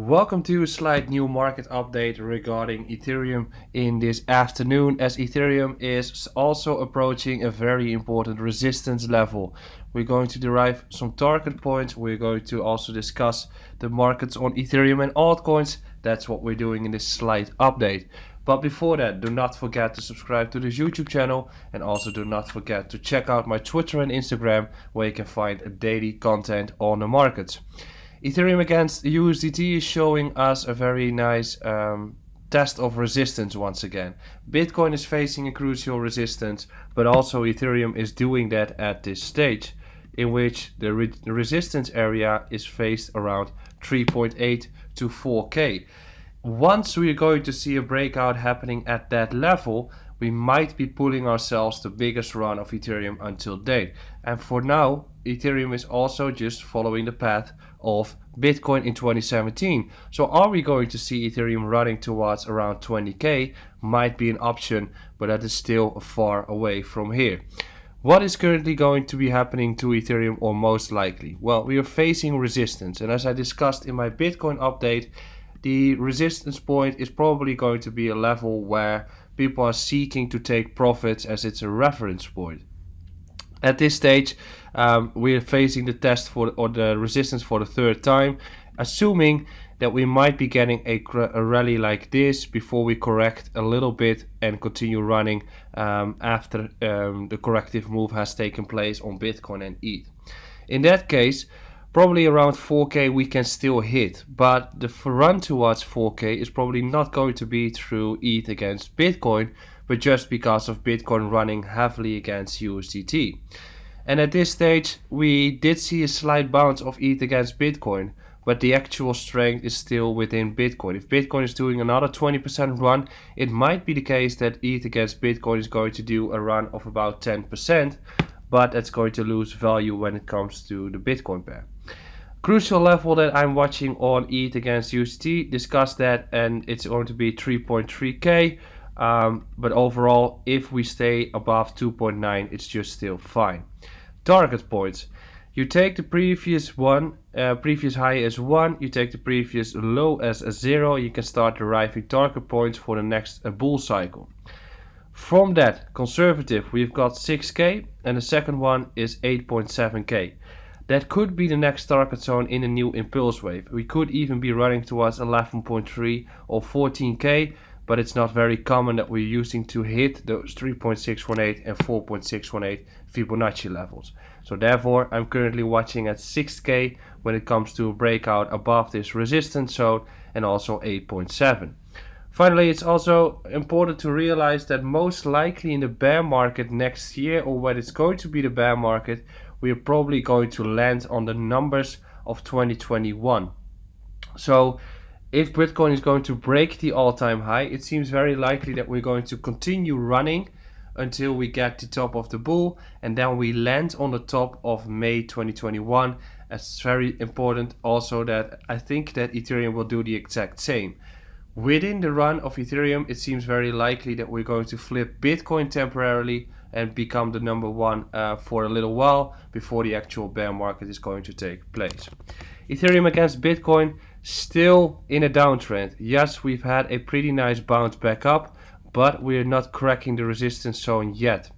Welcome to a slight new market update regarding Ethereum in this afternoon, as Ethereum is also approaching a very important resistance level. We're going to derive some target points. We're going to also discuss the markets on Ethereum and altcoins. That's what we're doing in this slight update. But before that, do not forget to subscribe to this YouTube channel, and also do not forget to check out my Twitter and Instagram, where you can find daily content on the markets. Ethereum against USDT is showing us a very nice test of resistance once again. Bitcoin is facing a crucial resistance, but also Ethereum is doing that at this stage, in which the resistance area is faced around 3.8 to 4K. Once we're going to see a breakout happening at that level, we might be pulling ourselves the biggest run of Ethereum until date. And for now, Ethereum is also just following the path of Bitcoin in 2017. So are we going to see Ethereum running towards around 20k? Might be an option, but that is still far away from here. What is currently going to be happening to Ethereum, or most likely? Well, we are facing resistance, and as I discussed in my Bitcoin update, the resistance point is probably going to be a level where people are seeking to take profits, as it's a reference point. At this stage, we're facing the test or the resistance for the third time, assuming that we might be getting a rally like this before we correct a little bit and continue running after the corrective move has taken place on Bitcoin and ETH. In that case, probably around 4k we can still hit, but the run towards 4k is probably not going to be through ETH against Bitcoin, but just because of Bitcoin running heavily against USDT. And at this stage, we did see a slight bounce of ETH against Bitcoin, but the actual strength is still within Bitcoin. If Bitcoin is doing another 20% run, it might be the case that ETH against Bitcoin is going to do a run of about 10%, but that's going to lose value when it comes to the Bitcoin pair. Crucial level that I'm watching on ETH against USDT, discussed that, and it's going to be 3.3k. But overall, if we stay above 2.9, it's just still fine. Target points. You take the previous high as 1, you take the previous low as a 0, you can start deriving target points for the next bull cycle. From that, conservative, we've got 6k, and the second one is 8.7k. That could be the next target zone in a new impulse wave. We could even be running towards 11.3 or 14k, but it's not very common that we're using to hit those 3.618 and 4.618 Fibonacci levels. So therefore, I'm currently watching at 6k when it comes to a breakout above this resistance zone, and also 8.7. Finally, it's also important to realize that most likely in the bear market next year, or when it's going to be the bear market, we are probably going to land on the numbers of 2021. So if Bitcoin is going to break the all-time high, it seems very likely that we're going to continue running until we get to the top of the bull, and then we land on the top of May 2021. It's very important also that I think that Ethereum will do the exact same. Within the run of Ethereum, it seems very likely that we're going to flip Bitcoin temporarily and become the number one for a little while before the actual bear market is going to take place. Ethereum against Bitcoin, still in a downtrend. Yes, we've had a pretty nice bounce back up, but we're not cracking the resistance zone yet.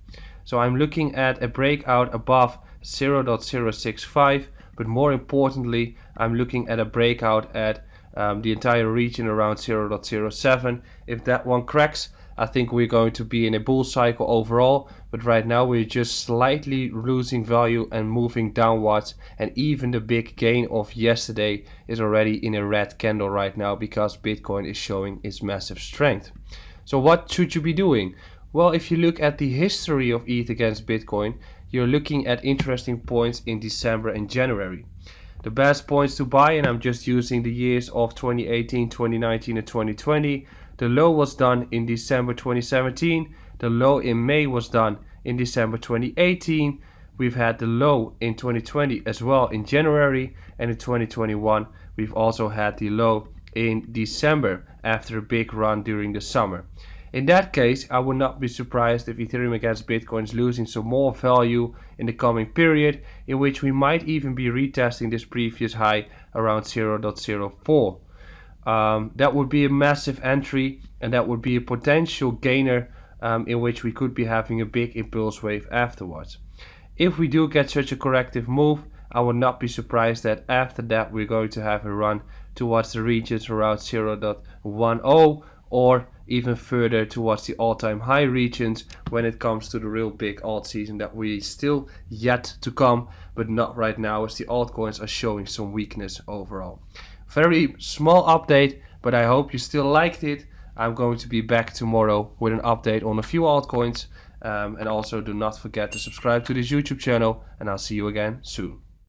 So I'm looking at a breakout above 0.065, but more importantly, I'm looking at a breakout at the entire region around 0.07. If that one cracks, I think we're going to be in a bull cycle overall, but right now we're just slightly losing value and moving downwards, and even the big gain of yesterday is already in a red candle right now because Bitcoin is showing its massive strength. So what should you be doing? Well, if you look at the history of ETH against Bitcoin, you're looking at interesting points in December and January. The best points to buy, and I'm just using the years of 2018, 2019 and 2020. The low was done in December 2017. The low in May was done in December 2018. We've had the low in 2020 as well in January, and in 2021 we've also had the low in December after a big run during the summer. In that case, I would not be surprised if Ethereum against Bitcoin is losing some more value in the coming period, in which we might even be retesting this previous high around 0.04. That would be a massive entry, and that would be a potential gainer in which we could be having a big impulse wave afterwards. If we do get such a corrective move, I would not be surprised that after that we're going to have a run towards the regions around 0.10 or even further towards the all-time high regions when it comes to the real big alt season that we still yet to come, but not right now as the altcoins are showing some weakness overall. Very small update, but I hope you still liked it. I'm going to be back tomorrow with an update on a few altcoins. And also do not forget to subscribe to this YouTube channel, and I'll see you again soon.